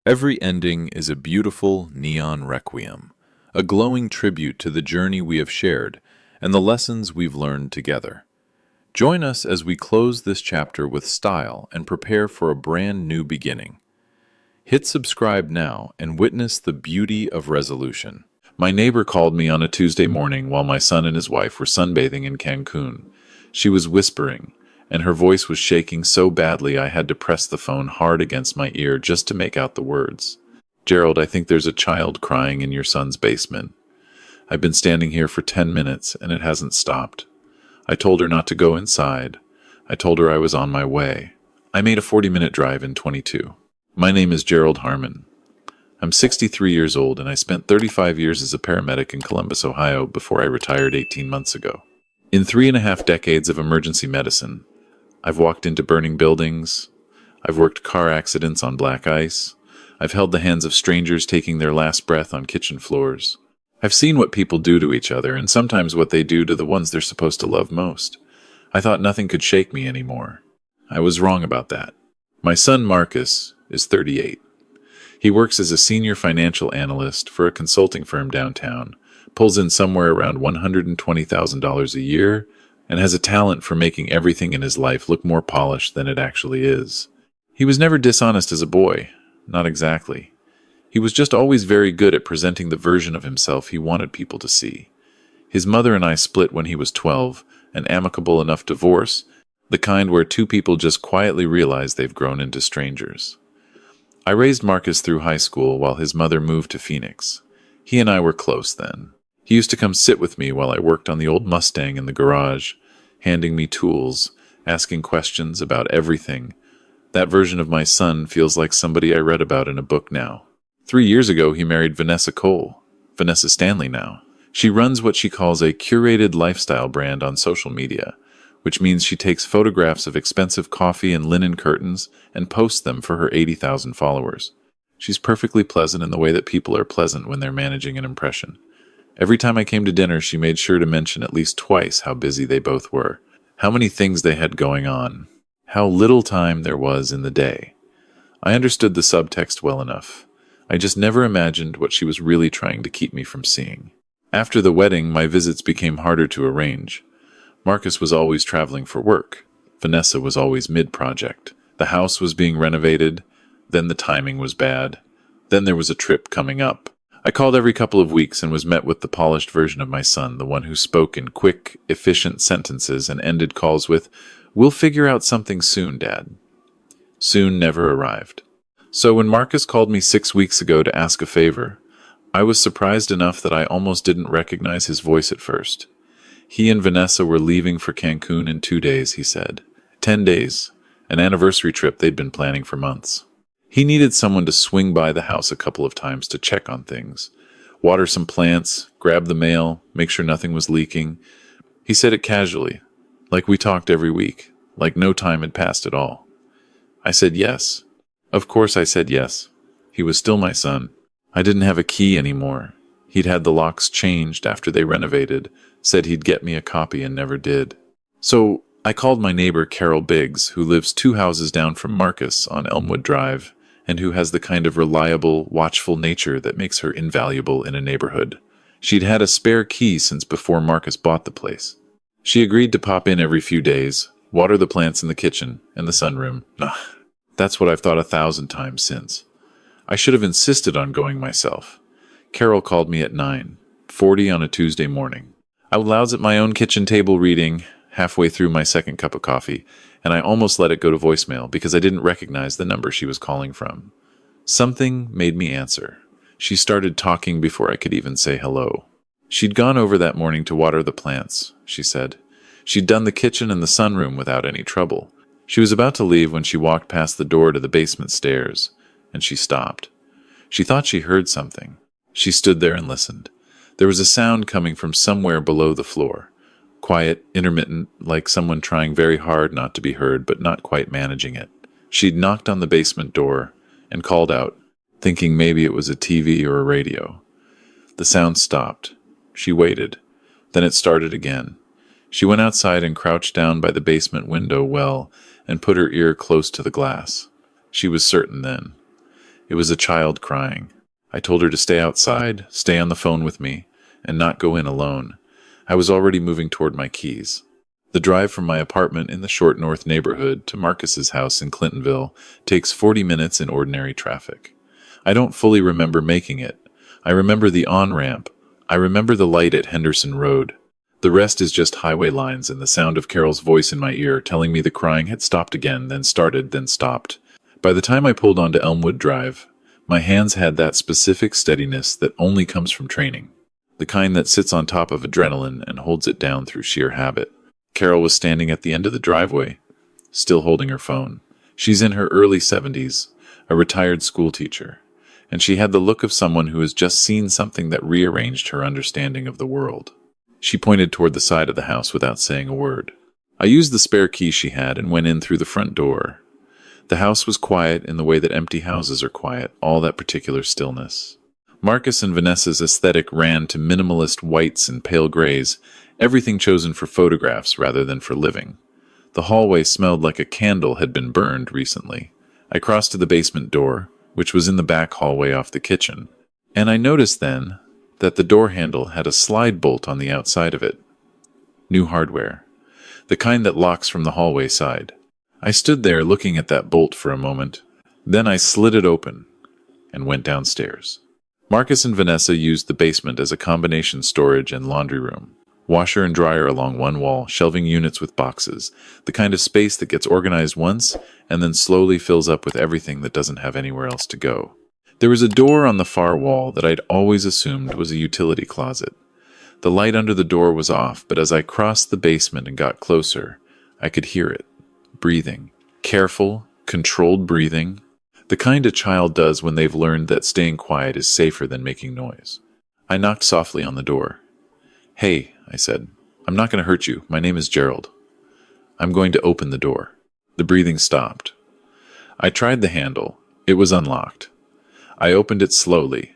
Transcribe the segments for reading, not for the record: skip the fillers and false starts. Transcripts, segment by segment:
Every ending is a beautiful neon requiem, a glowing tribute to the journey we have shared and the lessons we've learned together. Join us as we close this chapter with style and prepare for a brand new beginning. Hit subscribe now and witness the beauty of resolution. My neighbor called me on a Tuesday morning while my son and his wife were sunbathing in Cancun. She was whispering, and her voice was shaking so badly I had to press the phone hard against my ear just to make out the words. "Gerald, I think there's a child crying in your son's basement. I've been standing here for 10 minutes and it hasn't stopped. I told her not to go inside. I told her I was on my way. I made a 40-minute drive in 22. My name is Gerald Harmon. I'm 63 years old and I spent 35 years as a paramedic in Columbus, Ohio before I retired 18 months ago. In 3.5 decades of emergency medicine, I've walked into burning buildings. I've worked car accidents on black ice. I've held the hands of strangers taking their last breath on kitchen floors. I've seen what people do to each other and sometimes what they do to the ones they're supposed to love most. I thought nothing could shake me anymore. I was wrong about that. My son Marcus is 38. He works as a senior financial analyst for a consulting firm downtown, pulls in somewhere around $120,000 a year, and has a talent for making everything in his life look more polished than it actually is. He was never dishonest as a boy, not exactly. He was just always very good at presenting the version of himself he wanted people to see. His mother and I split when he was 12, an amicable enough divorce, the kind where two people just quietly realize they've grown into strangers. I raised Marcus through high school while his mother moved to Phoenix. He and I were close then. He used to come sit with me while I worked on the old Mustang in the garage, handing me tools, asking questions about everything. That version of my son feels like somebody I read about in a book now. 3 years ago, he married Vanessa Cole, Vanessa Stanley now. She runs what she calls a curated lifestyle brand on social media, which means she takes photographs of expensive coffee and linen curtains and posts them for her 80,000 followers. She's perfectly pleasant in the way that people are pleasant when they're managing an impression. Every time I came to dinner, she made sure to mention at least twice how busy they both were, how many things they had going on, how little time there was in the day. I understood the subtext well enough. I just never imagined what she was really trying to keep me from seeing. After the wedding, my visits became harder to arrange. Marcus was always traveling for work. Vanessa was always mid-project. The house was being renovated, then the timing was bad. Then there was a trip coming up. I called every couple of weeks and was met with the polished version of my son, the one who spoke in quick, efficient sentences and ended calls with, "We'll figure out something soon, Dad." Soon never arrived. So when Marcus called me 6 weeks ago to ask a favor, I was surprised enough that I almost didn't recognize his voice at first. He and Vanessa were leaving for Cancun in 2 days, he said. 10 days, an anniversary trip they'd been planning for months. He needed someone to swing by the house a couple of times to check on things, water some plants, grab the mail, make sure nothing was leaking. He said it casually, like we talked every week, like no time had passed at all. I said yes. Of course I said yes. He was still my son. I didn't have a key anymore. He'd had the locks changed after they renovated, said he'd get me a copy and never did. So I called my neighbor Carol Biggs, who lives 2 houses down from Marcus on Elmwood Drive, and who has the kind of reliable, watchful nature that makes her invaluable in a neighborhood. She'd had a spare key since before Marcus bought the place. She agreed to pop in every few days, water the plants in the kitchen and the sunroom. That's what I've thought 1,000 times since. I should have insisted on going myself. Carol called me at 9:40 on a Tuesday morning. I was at my own kitchen table reading, halfway through my second cup of coffee, and I almost let it go to voicemail because I didn't recognize the number she was calling from. Something made me answer. She started talking before I could even say hello. She'd gone over that morning to water the plants, she said. She'd done the kitchen and the sunroom without any trouble. She was about to leave when she walked past the door to the basement stairs, and she stopped. She thought she heard something. She stood there and listened. There was a sound coming from somewhere below the floor. Quiet, intermittent, like someone trying very hard not to be heard but not quite managing it. She'd knocked on the basement door and called out, thinking maybe it was a TV or a radio. The sound stopped. She waited. Then it started again. She went outside and crouched down by the basement window well and put her ear close to the glass. She was certain then. It was a child crying. I told her to stay outside, stay on the phone with me, and not go in alone. I was already moving toward my keys. The drive from my apartment in the Short North neighborhood to Marcus's house in Clintonville takes 40 minutes in ordinary traffic. I don't fully remember making it. I remember the on-ramp. I remember the light at Henderson Road. The rest is just highway lines and the sound of Carol's voice in my ear telling me the crying had stopped again, then started, then stopped. By the time I pulled onto Elmwood Drive, my hands had that specific steadiness that only comes from training, the kind that sits on top of adrenaline and holds it down through sheer habit. Carol was standing at the end of the driveway, still holding her phone. She's in her early 70s, a retired school teacher, and she had the look of someone who has just seen something that rearranged her understanding of the world. She pointed toward the side of the house without saying a word. I used the spare key she had and went in through the front door. The house was quiet in the way that empty houses are quiet, all that particular stillness. Marcus and Vanessa's aesthetic ran to minimalist whites and pale grays, everything chosen for photographs rather than for living. The hallway smelled like a candle had been burned recently. I crossed to the basement door, which was in the back hallway off the kitchen, and I noticed then that the door handle had a slide bolt on the outside of it. New hardware. The kind that locks from the hallway side. I stood there looking at that bolt for a moment. Then I slid it open and went downstairs. Marcus and Vanessa used the basement as a combination storage and laundry room. Washer and dryer along one wall, shelving units with boxes, the kind of space that gets organized once and then slowly fills up with everything that doesn't have anywhere else to go. There was a door on the far wall that I'd always assumed was a utility closet. The light under the door was off, but as I crossed the basement and got closer, I could hear it. Breathing. Careful, controlled breathing. The kind a child does when they've learned that staying quiet is safer than making noise. I knocked softly on the door. "Hey," I said. "I'm not going to hurt you. My name is Gerald." I'm going to open the door. The breathing stopped. I tried the handle. It was unlocked. I opened it slowly.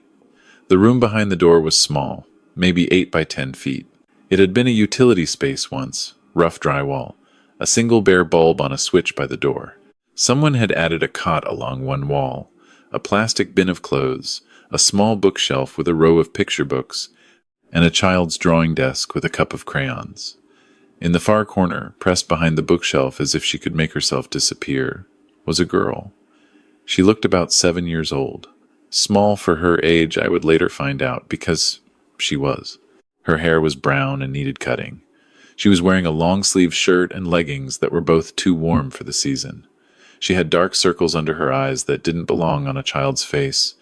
The room behind the door was small, maybe 8 by 10 feet. It had been a utility space once, rough drywall, a single bare bulb on a switch by the door. Someone had added a cot along one wall, a plastic bin of clothes, a small bookshelf with a row of picture books, and a child's drawing desk with a cup of crayons. In the far corner, pressed behind the bookshelf as if she could make herself disappear, was a girl. She looked about 7 years old. Small for her age, I would later find out, because she was. Her hair was brown and needed cutting. She was wearing a long-sleeved shirt and leggings that were both too warm for the season. She had dark circles under her eyes that didn't belong on a child's face,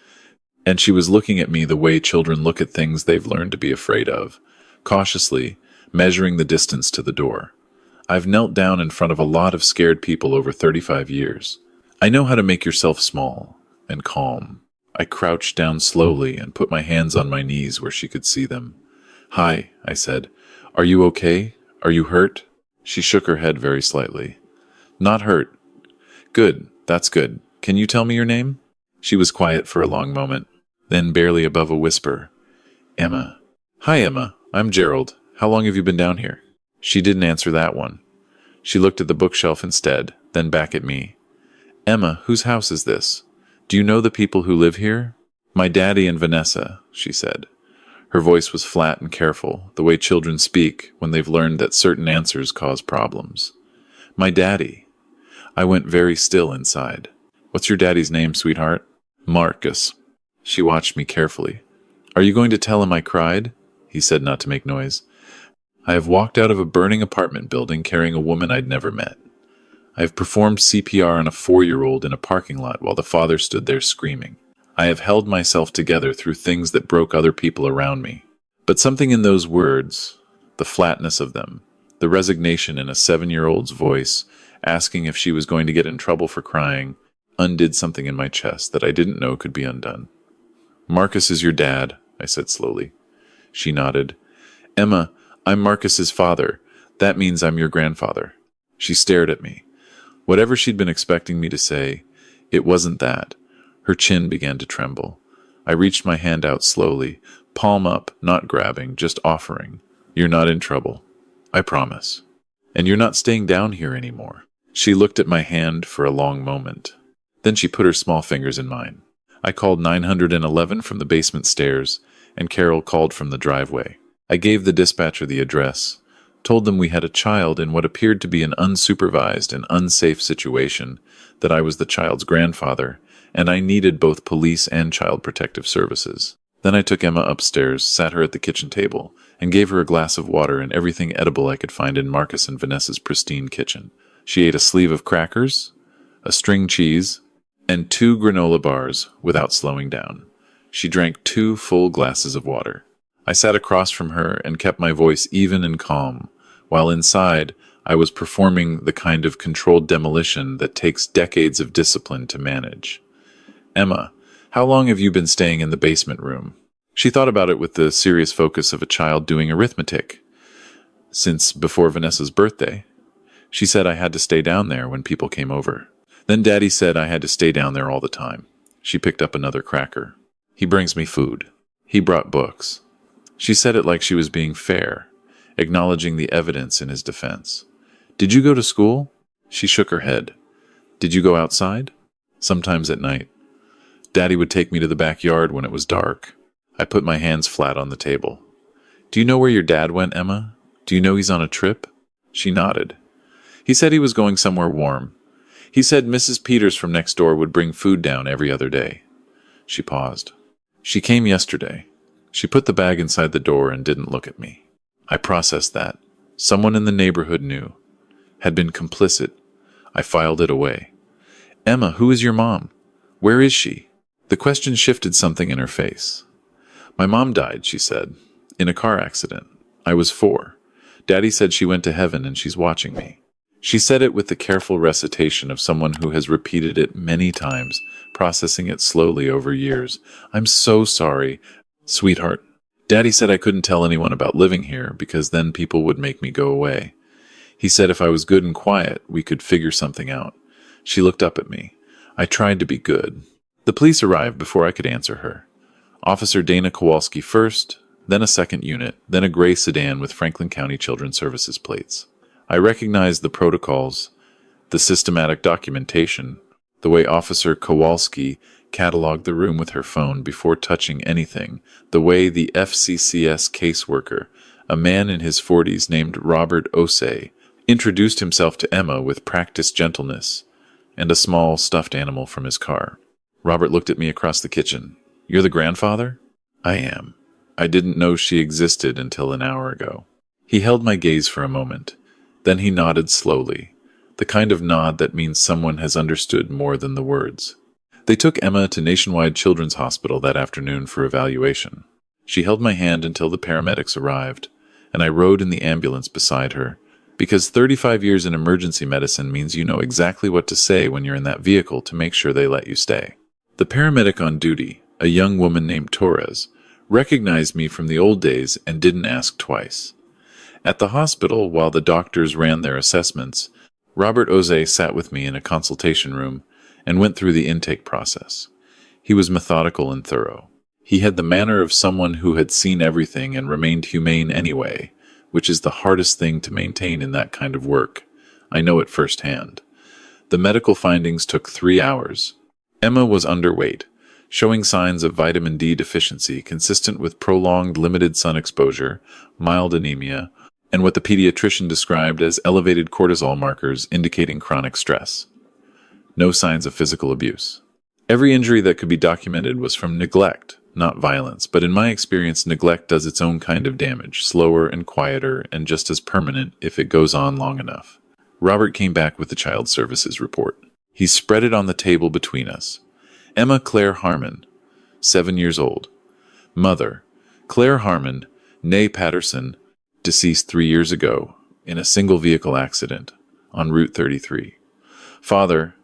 and she was looking at me the way children look at things they've learned to be afraid of, cautiously, measuring the distance to the door. I've knelt down in front of a lot of scared people over 35 years. I know how to make yourself small and calm. I crouched down slowly and put my hands on my knees where she could see them. "Hi," I said. "Are you okay? Are you hurt?" She shook her head very slightly. "Not hurt." "Good, that's good. Can you tell me your name?" She was quiet for a long moment, then barely above a whisper. "Emma." "Hi, Emma. I'm Gerald. How long have you been down here?" She didn't answer that one. She looked at the bookshelf instead, then back at me. "Emma, whose house is this? Do you know the people who live here?" "My daddy and Vanessa," she said. Her voice was flat and careful, the way children speak when they've learned that certain answers cause problems. "My daddy." I went very still inside. "What's your daddy's name, sweetheart?" "Marcus." She watched me carefully. "Are you going to tell him I cried?" He said not to make noise. "I have walked out of a burning apartment building carrying a woman I'd never met. I have performed CPR on a 4-year-old in a parking lot while the father stood there screaming. I have held myself together through things that broke other people around me. But something in those words, the flatness of them, the resignation in a 7-year-old's voice, asking if she was going to get in trouble for crying, undid something in my chest that I didn't know could be undone. "Marcus is your dad," I said slowly. She nodded. "Emma, I'm Marcus's father. That means I'm your grandfather." She stared at me. Whatever she'd been expecting me to say, it wasn't that. Her chin began to tremble. I reached my hand out slowly, palm up, not grabbing, just offering. "You're not in trouble. I promise. And you're not staying down here anymore." She looked at my hand for a long moment. Then she put her small fingers in mine. I called 911 from the basement stairs, and Carol called from the driveway. I gave the dispatcher the address, told them we had a child in what appeared to be an unsupervised and unsafe situation, that I was the child's grandfather, and I needed both police and child protective services. Then I took Emma upstairs, sat her at the kitchen table, and gave her a glass of water and everything edible I could find in Marcus and Vanessa's pristine kitchen. She ate a sleeve of crackers, a string cheese, and 2 granola bars without slowing down. She drank 2 full glasses of water. I sat across from her and kept my voice even and calm, while inside I was performing the kind of controlled demolition that takes decades of discipline to manage. Emma, how long have you been staying in the basement room? She thought about it with the serious focus of a child doing arithmetic. Since before Vanessa's birthday. She said I had to stay down there when people came over. Then Daddy said I had to stay down there all the time. She picked up another cracker. He brings me food. He brought books. She said it like she was being fair, acknowledging the evidence in his defense. Did you go to school? She shook her head. Did you go outside? Sometimes at night. Daddy would take me to the backyard when it was dark. I put my hands flat on the table. Do you know where your dad went, Emma? Do you know he's on a trip? She nodded. He said he was going somewhere warm. He said Mrs. Peters from next door would bring food down every other day. She paused. She came yesterday. She put the bag inside the door and didn't look at me. I processed that. Someone in the neighborhood knew. Had been complicit. I filed it away. Emma, who is your mom? Where is she? The question shifted something in her face. My mom died, she said, in a car accident. I was 4. Daddy said she went to heaven and she's watching me. She said it with the careful recitation of someone who has repeated it many times, processing it slowly over years. I'm so sorry. Sweetheart, Daddy said I couldn't tell anyone about living here because then people would make me go away. He said if I was good and quiet, we could figure something out. She looked up at me. I tried to be good. The police arrived before I could answer her. Officer Dana Kowalski first, then a second unit, then a gray sedan with Franklin County Children's Services plates. I recognized the protocols, the systematic documentation, the way Officer Kowalski cataloged the room with her phone before touching anything, the way the FCCS caseworker, a man in his 40s named Robert Osei, introduced himself to Emma with practiced gentleness and a small stuffed animal from his car. Robert looked at me across the kitchen. You're the grandfather? I am. I didn't know she existed until an hour ago. He held my gaze for a moment. Then he nodded slowly, the kind of nod that means someone has understood more than the words. They took Emma to Nationwide Children's Hospital that afternoon for evaluation. She held my hand until the paramedics arrived, and I rode in the ambulance beside her, because 35 years in emergency medicine means you know exactly what to say when you're in that vehicle to make sure they let you stay. The paramedic on duty, a young woman named Torres, recognized me from the old days and didn't ask twice. At the hospital, while the doctors ran their assessments, Robert Osei sat with me in a consultation room and went through the intake process. He was methodical and thorough. He had the manner of someone who had seen everything and remained humane anyway, which is the hardest thing to maintain in that kind of work. I know it firsthand. The medical findings took 3 hours. Emma was underweight, showing signs of vitamin D deficiency consistent with prolonged limited sun exposure, mild anemia, and what the pediatrician described as elevated cortisol markers indicating chronic stress. No signs of physical abuse. Every injury that could be documented was from neglect, not violence, but in my experience, neglect does its own kind of damage, slower and quieter and just as permanent if it goes on long enough. Robert came back with the Child Services report. He spread it on the table between us. Emma Claire Harmon, 7 years old. Mother, Claire Harmon, née Patterson, deceased 3 years ago in a single-vehicle accident on Route 33. Father,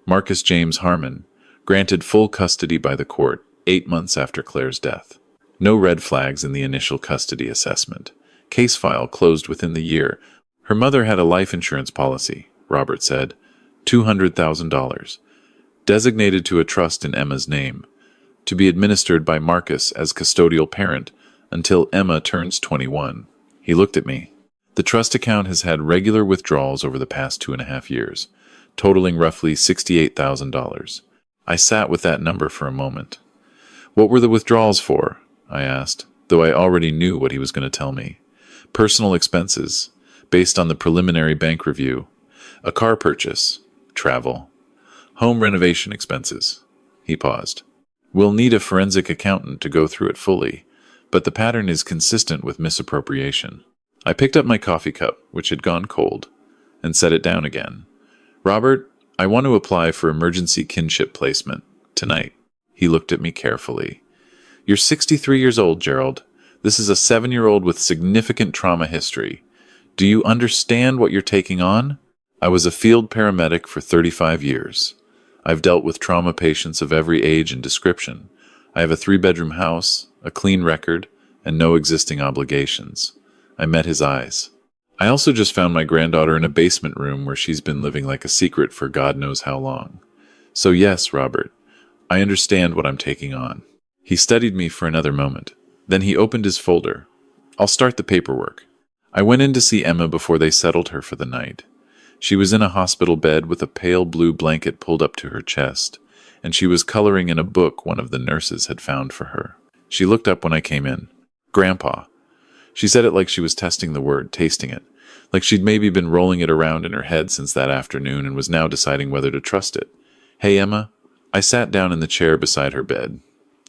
Marcus James Harmon, granted full custody by the court 8 months after Claire's death. No red flags in the initial custody assessment. Case file closed within the year. Her mother had a life insurance policy, Robert said, $200,000, designated to a trust in Emma's name, to be administered by Marcus as custodial parent until Emma turns 21. He looked at me. The trust account has had regular withdrawals over the past 2.5 years, totaling roughly $68,000. I sat with that number for a moment. What were the withdrawals for? I asked, though I already knew what he was going to tell me. Personal expenses, based on the preliminary bank review. A car purchase. Travel. Home renovation expenses. He paused. We'll need a forensic accountant to go through it fully, but the pattern is consistent with misappropriation. I picked up my coffee cup, which had gone cold, and set it down again. Robert, I want to apply for emergency kinship placement tonight. He looked at me carefully. You're 63 years old, Gerald. This is a 7-year-old with significant trauma history. Do you understand what you're taking on? I was a field paramedic for 35 years. I've dealt with trauma patients of every age and description. I have a 3-bedroom house, a clean record, and no existing obligations. I met his eyes. I also just found my granddaughter in a basement room where she's been living like a secret for God knows how long. So yes, Robert, I understand what I'm taking on. He studied me for another moment. Then he opened his folder. I'll start the paperwork. I went in to see Emma before they settled her for the night. She was in a hospital bed with a pale blue blanket pulled up to her chest, and she was coloring in a book one of the nurses had found for her. She looked up when I came in. Grandpa. She said it like she was testing the word, tasting it, like she'd maybe been rolling it around in her head since that afternoon and was now deciding whether to trust it. Hey, Emma. I sat down in the chair beside her bed.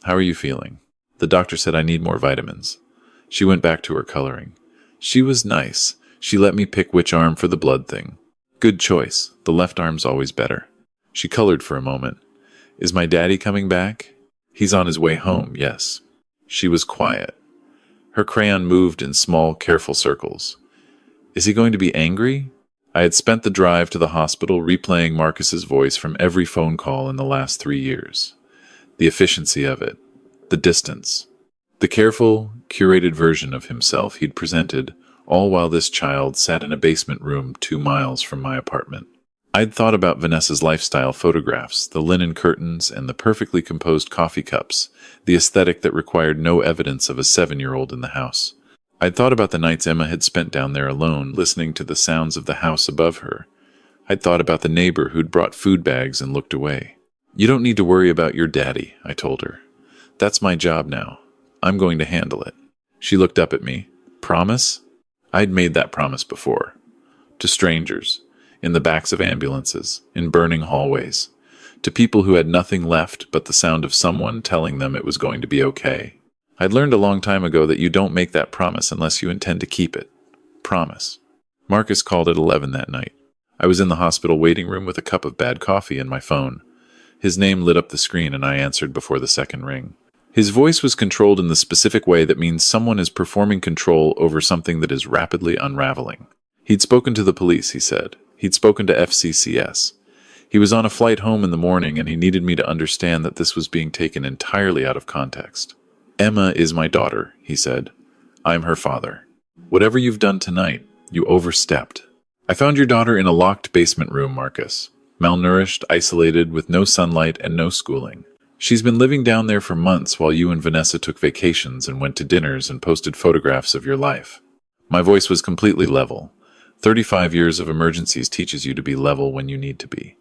How are you feeling? The doctor said I need more vitamins. She went back to her coloring. She was nice. She let me pick which arm for the blood thing. Good choice. The left arm's always better. She colored for a moment. Is my daddy coming back? He's on his way home, yes. She was quiet. Her crayon moved in small, careful circles. Is he going to be angry? I had spent the drive to the hospital replaying Marcus's voice from every phone call in the last 3 years. The efficiency of it. The distance. The careful, curated version of himself he'd presented, all while this child sat in a basement room 2 miles from my apartment. I'd thought about Vanessa's lifestyle photographs, the linen curtains, and the perfectly composed coffee cups, the aesthetic that required no evidence of a 7-year-old in the house. I'd thought about the nights Emma had spent down there alone, listening to the sounds of the house above her. I'd thought about the neighbor who'd brought food bags and looked away. You don't need to worry about your daddy, I told her. That's my job now. I'm going to handle it. She looked up at me. Promise? I'd made that promise before. To strangers, in the backs of ambulances, in burning hallways, to people who had nothing left but the sound of someone telling them it was going to be okay. I'd learned a long time ago that you don't make that promise unless you intend to keep it. Promise. Marcus called at 11 that night. I was in the hospital waiting room with a cup of bad coffee and my phone. His name lit up the screen and I answered before the second ring. His voice was controlled in the specific way that means someone is performing control over something that is rapidly unraveling. He'd spoken to the police, he said. He'd spoken to FCCS. He was on a flight home in the morning and he needed me to understand that this was being taken entirely out of context. Emma is my daughter, he said. I'm her father. Whatever you've done tonight, you overstepped. I found your daughter in a locked basement room, Marcus. Malnourished, isolated, with no sunlight and no schooling. She's been living down there for months while you and Vanessa took vacations and went to dinners and posted photographs of your life. My voice was completely level. 35 years of emergencies teaches you to be level when you need to be.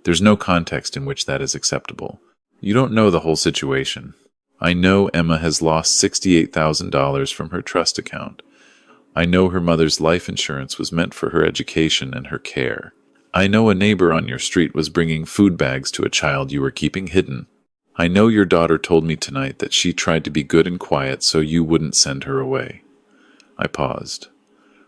There's no context in which that is acceptable. You don't know the whole situation. I know Emma has lost $68,000 from her trust account. I know her mother's life insurance was meant for her education and her care. I know a neighbor on your street was bringing food bags to a child you were keeping hidden. I know your daughter told me tonight that she tried to be good and quiet so you wouldn't send her away. I paused.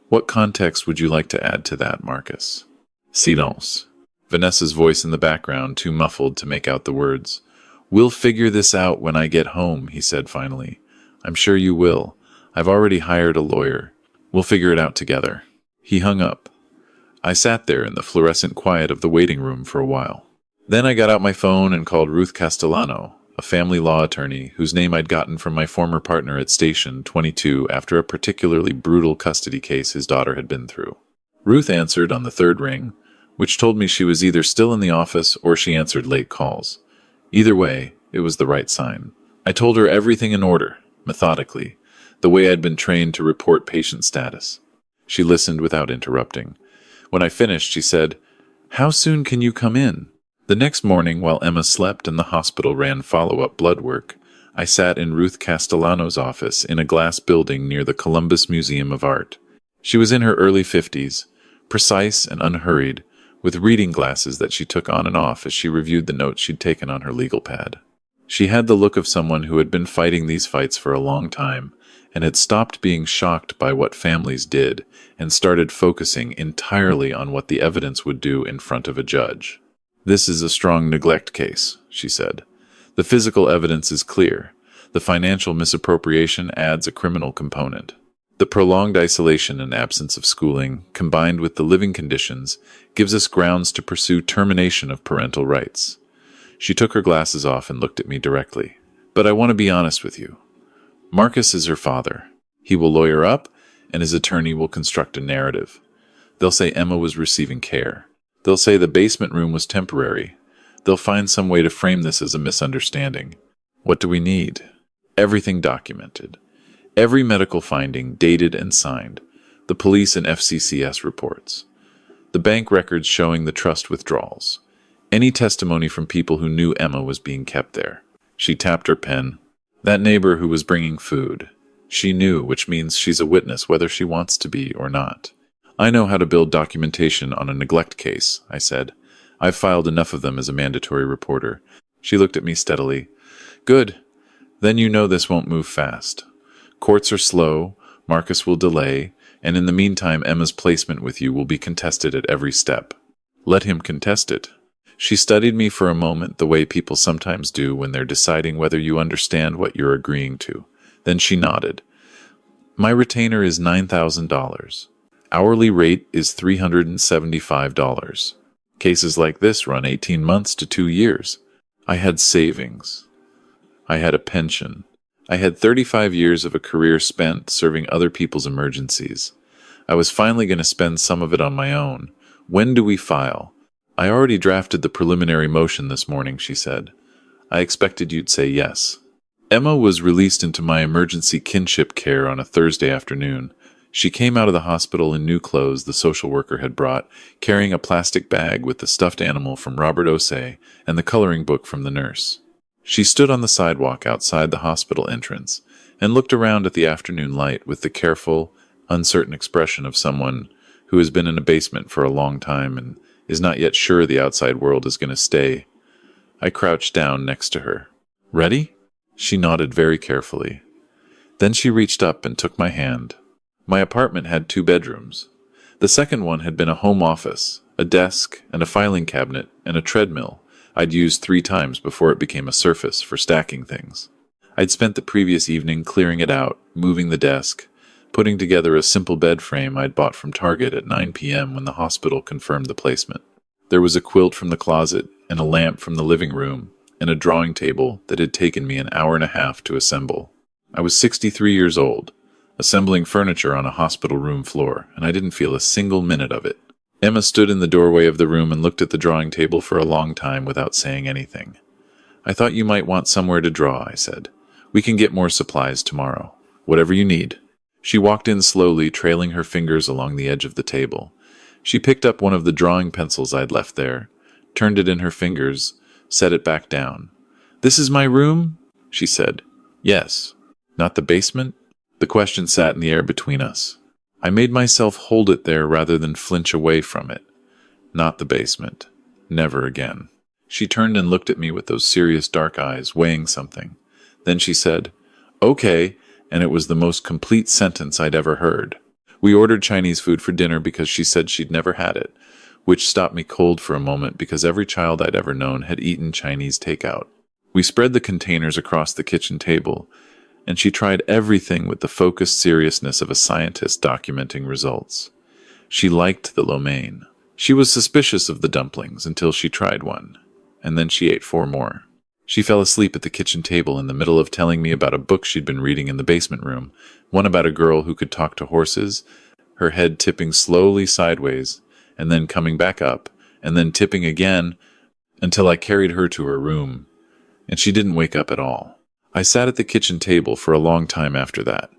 What context would you like to add to that, Marcus? Silence. Vanessa's voice in the background, too muffled to make out the words. We'll figure this out when I get home, he said finally. I'm sure you will. I've already hired a lawyer. We'll figure it out together. He hung up. I sat there in the fluorescent quiet of the waiting room for a while. Then I got out my phone and called Ruth Castellano, a family law attorney whose name I'd gotten from my former partner at Station 22 after a particularly brutal custody case his daughter had been through. Ruth answered on the third ring, which told me she was either still in the office or she answered late calls. Either way, it was the right sign. I told her everything in order, methodically, the way I'd been trained to report patient status. She listened without interrupting. When I finished, she said, How soon can you come in? The next morning, while Emma slept and the hospital ran follow-up blood work, I sat in Ruth Castellano's office in a glass building near the Columbus Museum of Art. She was in her early 50s, precise and unhurried, with reading glasses that she took on and off as she reviewed the notes she'd taken on her legal pad. She had the look of someone who had been fighting these fights for a long time and had stopped being shocked by what families did and started focusing entirely on what the evidence would do in front of a judge. "This is a strong neglect case," she said. "The physical evidence is clear. The financial misappropriation adds a criminal component. The prolonged isolation and absence of schooling, combined with the living conditions, gives us grounds to pursue termination of parental rights." She took her glasses off and looked at me directly. "But I want to be honest with you. Marcus is her father. He will lawyer up, and his attorney will construct a narrative. They'll say Emma was receiving care. They'll say the basement room was temporary. They'll find some way to frame this as a misunderstanding. What do we need? Everything documented. Every medical finding dated and signed. The police and FCCS reports. The bank records showing the trust withdrawals. Any testimony from people who knew Emma was being kept there." She tapped her pen. "That neighbor who was bringing food. She knew, which means she's a witness whether she wants to be or not." "I know how to build documentation on a neglect case," I said. "I've filed enough of them as a mandatory reporter." She looked at me steadily. "Good. Then you know this won't move fast. Courts are slow, Marcus will delay, and in the meantime Emma's placement with you will be contested at every step. Let him contest it." She studied me for a moment the way people sometimes do when they're deciding whether you understand what you're agreeing to. Then she nodded. "My retainer is $9,000. Hourly rate is $375. Cases like this run 18 months to 2 years. I had savings. I had a pension. I had 35 years of a career spent serving other people's emergencies. I was finally going to spend some of it on my own. When do we file?" "I already drafted the preliminary motion this morning," she said. "I expected you'd say yes." Emma was released into my emergency kinship care on a Thursday afternoon. She came out of the hospital in new clothes the social worker had brought, carrying a plastic bag with the stuffed animal from Robert Osei and the coloring book from the nurse. She stood on the sidewalk outside the hospital entrance and looked around at the afternoon light with the careful, uncertain expression of someone who has been in a basement for a long time and is not yet sure the outside world is going to stay. I crouched down next to her. "Ready?" She nodded very carefully. Then she reached up and took my hand. My apartment had 2 bedrooms. The second one had been a home office, a desk and a filing cabinet and a treadmill I'd used 3 times before it became a surface for stacking things. I'd spent the previous evening clearing it out, moving the desk, putting together a simple bed frame I'd bought from Target at 9 p.m. when the hospital confirmed the placement. There was a quilt from the closet and a lamp from the living room and a drawing table that had taken me an hour and a half to assemble. I was 63 years old, assembling furniture on a hospital room floor, and I didn't feel a single minute of it. Emma stood in the doorway of the room and looked at the drawing table for a long time without saying anything. "I thought you might want somewhere to draw," I said. "We can get more supplies tomorrow. Whatever you need." She walked in slowly, trailing her fingers along the edge of the table. She picked up one of the drawing pencils I'd left there, turned it in her fingers, set it back down. "This is my room?" she said. "Yes." "Not the basement?" The question sat in the air between us. I made myself hold it there rather than flinch away from it. "Not the basement. Never again." She turned and looked at me with those serious dark eyes, weighing something. Then she said, "Okay," and it was the most complete sentence I'd ever heard. We ordered Chinese food for dinner because she said she'd never had it, which stopped me cold for a moment because every child I'd ever known had eaten Chinese takeout. We spread the containers across the kitchen table, and she tried everything with the focused seriousness of a scientist documenting results. She liked the lo mein. She was suspicious of the dumplings until she tried one, and then she ate 4 more. She fell asleep at the kitchen table in the middle of telling me about a book she'd been reading in the basement room, one about a girl who could talk to horses, her head tipping slowly sideways, and then coming back up, and then tipping again, until I carried her to her room, and she didn't wake up at all. I sat at the kitchen table for a long time after that.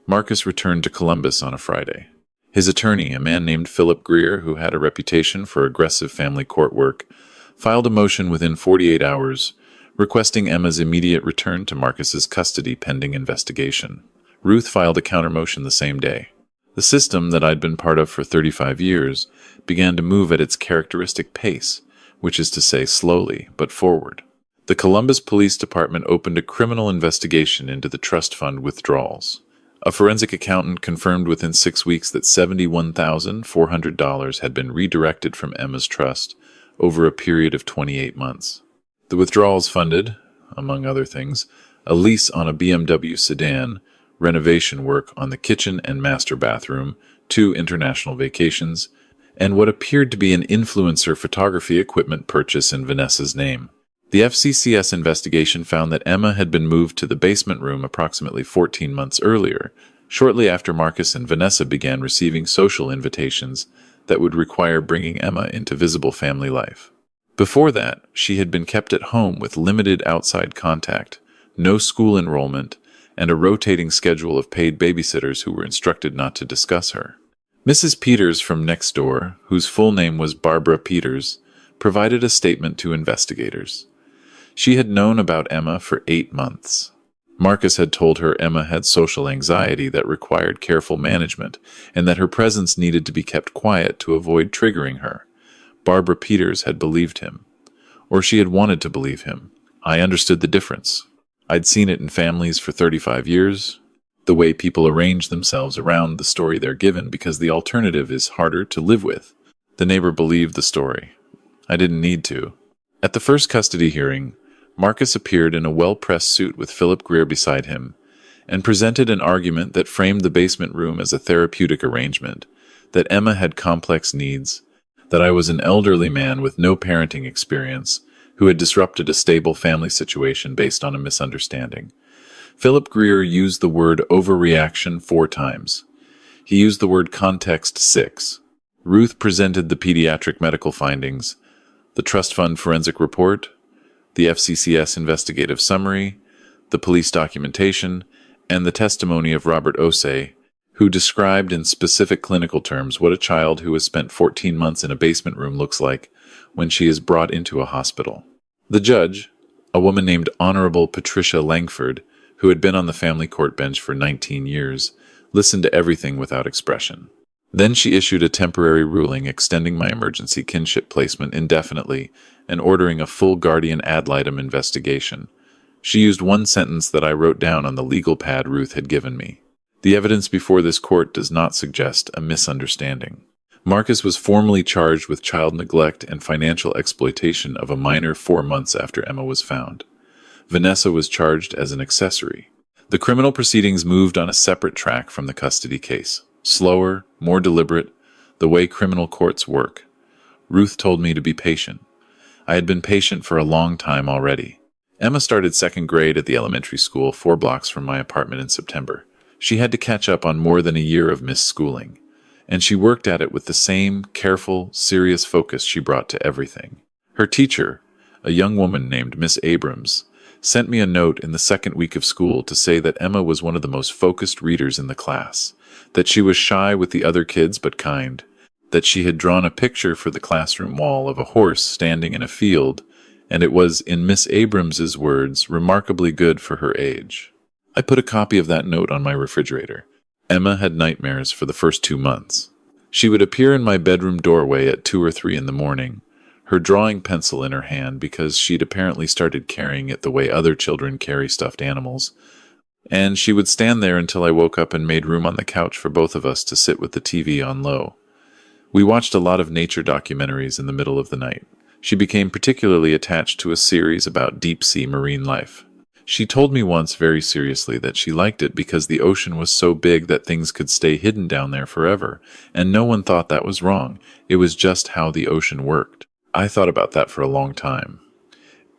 Marcus returned to Columbus on a Friday. His attorney, a man named Philip Greer, who had a reputation for aggressive family court work, filed a motion within 48 hours requesting Emma's immediate return to Marcus's custody pending investigation. Ruth filed a counter-motion the same day. The system that I'd been part of for 35 years began to move at its characteristic pace, which is to say slowly, but forward. The Columbus Police Department opened a criminal investigation into the trust fund withdrawals. A forensic accountant confirmed within 6 weeks that $71,400 had been redirected from Emma's trust over a period of 28 months. The withdrawals funded, among other things, a lease on a BMW sedan, renovation work on the kitchen and master bathroom, 2 international vacations, and what appeared to be an influencer photography equipment purchase in Vanessa's name. The FCCS investigation found that Emma had been moved to the basement room approximately 14 months earlier, shortly after Marcus and Vanessa began receiving social invitations that would require bringing Emma into visible family life. Before that, she had been kept at home with limited outside contact, no school enrollment, and a rotating schedule of paid babysitters who were instructed not to discuss her. Mrs. Peters from next door, whose full name was Barbara Peters, provided a statement to investigators. She had known about Emma for 8 months. Marcus had told her Emma had social anxiety that required careful management, and that her presence needed to be kept quiet to avoid triggering her. Barbara Peters had believed him. Or she had wanted to believe him. I understood the difference. I'd seen it in families for 35 years, the way people arrange themselves around the story they're given because the alternative is harder to live with. The neighbor believed the story. I didn't need to. At the first custody hearing, Marcus appeared in a well-pressed suit with Philip Greer beside him and presented an argument that framed the basement room as a therapeutic arrangement, that Emma had complex needs, that I was an elderly man with no parenting experience who had disrupted a stable family situation based on a misunderstanding. Philip Greer used the word overreaction 4 times. He used the word context 6. Ruth presented the pediatric medical findings, the trust fund forensic report, the FCCS investigative summary, the police documentation, and the testimony of Robert Osei, who described in specific clinical terms what a child who has spent 14 months in a basement room looks like when she is brought into a hospital. The judge, a woman named Honorable Patricia Langford, who had been on the family court bench for 19 years, listened to everything without expression. Then she issued a temporary ruling extending my emergency kinship placement indefinitely and ordering a full guardian ad litem investigation. She used one sentence that I wrote down on the legal pad Ruth had given me. The evidence before this court does not suggest a misunderstanding. Marcus was formally charged with child neglect and financial exploitation of a minor 4 months after Emma was found. Vanessa was charged as an accessory. The criminal proceedings moved on a separate track from the custody case. Slower, more deliberate, the way criminal courts work. Ruth told me to be patient. I had been patient for a long time already. Emma started 2nd grade at the elementary school 4 blocks from my apartment in September. She had to catch up on more than a year of missed schooling, and she worked at it with the same careful, serious focus she brought to everything. Her teacher, a young woman named Miss Abrams, sent me a note in the 2nd week of school to say that Emma was one of the most focused readers in the class, that she was shy with the other kids but kind, that she had drawn a picture for the classroom wall of a horse standing in a field, and it was, in Miss Abrams's words, remarkably good for her age. I put a copy of that note on my refrigerator. Emma had nightmares for the first 2 months. She would appear in my bedroom doorway at 2 or 3 in the morning, her drawing pencil in her hand because she'd apparently started carrying it the way other children carry stuffed animals, and she would stand there until I woke up and made room on the couch for both of us to sit with the TV on low. We watched a lot of nature documentaries in the middle of the night. She became particularly attached to a series about deep-sea marine life. She told me once very seriously that she liked it because the ocean was so big that things could stay hidden down there forever, and no one thought that was wrong. It was just how the ocean worked. I thought about that for a long time.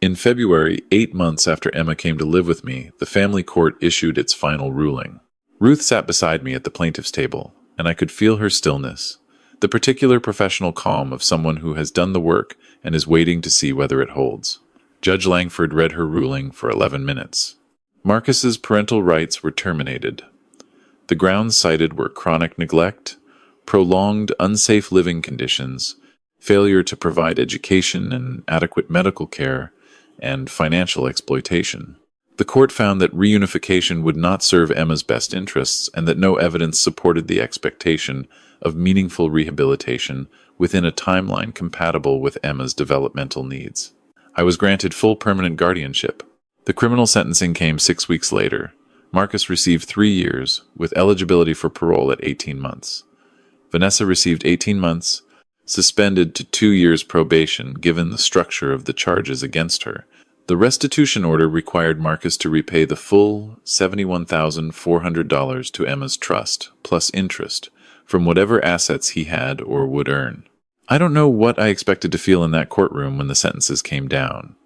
In February, 8 months after Emma came to live with me, the family court issued its final ruling. Ruth sat beside me at the plaintiff's table, and I could feel her stillness, the particular professional calm of someone who has done the work and is waiting to see whether it holds. Judge Langford read her ruling for 11 minutes. Marcus's parental rights were terminated. The grounds cited were chronic neglect, prolonged unsafe living conditions, failure to provide education and adequate medical care, and financial exploitation. The court found that reunification would not serve Emma's best interests and that no evidence supported the expectation of meaningful rehabilitation within a timeline compatible with Emma's developmental needs. I was granted full permanent guardianship. The criminal sentencing came 6 weeks later. Marcus received 3 years, with eligibility for parole at 18 months. Vanessa received 18 months, suspended to 2 years probation given the structure of the charges against her. The restitution order required Marcus to repay the full $71,400 to Emma's trust, plus interest, from whatever assets he had or would earn. I don't know what I expected to feel in that courtroom when the sentences came down.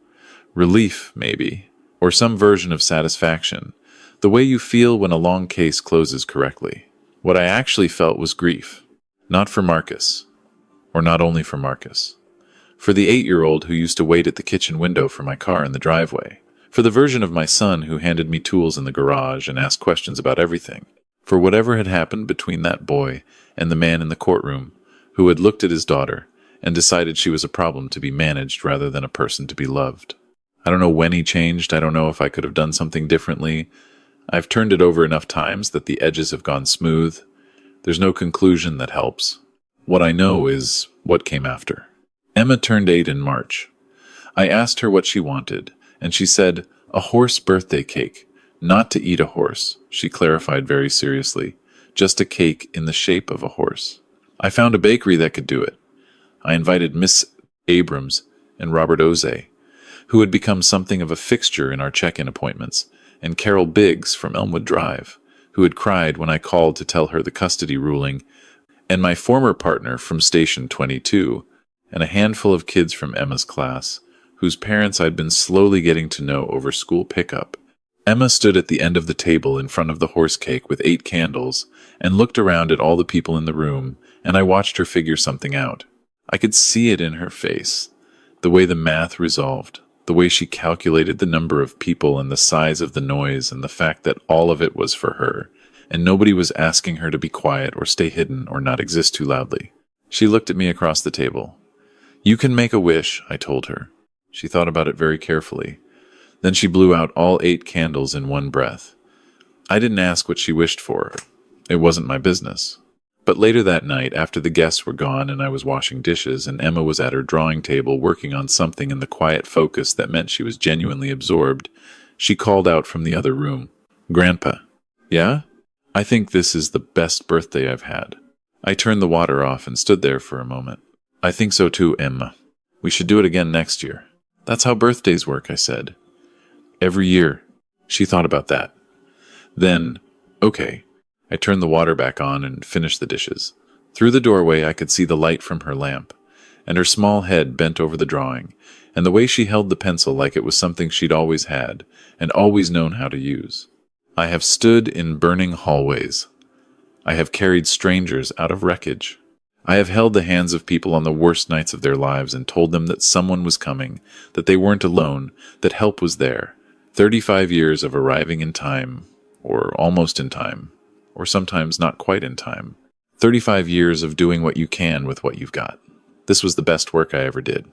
Relief, maybe, or some version of satisfaction, the way you feel when a long case closes correctly. What I actually felt was grief, not for Marcus, or not only for Marcus. For the 8-year-old who used to wait at the kitchen window for my car in the driveway. For the version of my son who handed me tools in the garage and asked questions about everything. For whatever had happened between that boy and the man in the courtroom who had looked at his daughter and decided she was a problem to be managed rather than a person to be loved. I don't know when he changed. I don't know if I could have done something differently. I've turned it over enough times that the edges have gone smooth. There's no conclusion that helps. What I know is what came after. Emma turned 8 in March. I asked her what she wanted, and she said, a horse birthday cake. Not to eat a horse, she clarified very seriously. Just a cake in the shape of a horse. I found a bakery that could do it. I invited Miss Abrams and Robert Oze, who had become something of a fixture in our check-in appointments, and Carol Biggs from Elmwood Drive, who had cried when I called to tell her the custody ruling, and my former partner from Station 22, and a handful of kids from Emma's class, whose parents I'd been slowly getting to know over school pickup. Emma stood at the end of the table in front of the horse cake with 8 candles and looked around at all the people in the room, and I watched her figure something out. I could see it in her face, the way the math resolved, the way she calculated the number of people and the size of the noise and the fact that all of it was for her, and nobody was asking her to be quiet or stay hidden or not exist too loudly. She looked at me across the table. You can make a wish, I told her. She thought about it very carefully. Then she blew out all 8 candles in one breath. I didn't ask what she wished for. It wasn't my business. But later that night, after the guests were gone and I was washing dishes and Emma was at her drawing table working on something in the quiet focus that meant she was genuinely absorbed, she called out from the other room, Grandpa. Yeah? I think this is the best birthday I've had. I turned the water off and stood there for a moment. I think so too, Emma. We should do it again next year. That's how birthdays work, I said. Every year. She thought about that. Then, okay. I turned the water back on and finished the dishes. Through the doorway I could see the light from her lamp, and her small head bent over the drawing, and the way she held the pencil like it was something she'd always had, and always known how to use. I have stood in burning hallways. I have carried strangers out of wreckage. I have held the hands of people on the worst nights of their lives and told them that someone was coming, that they weren't alone, that help was there. 35 years of arriving in time, or almost in time, or sometimes not quite in time. 35 years of doing what you can with what you've got. This was the best work I ever did.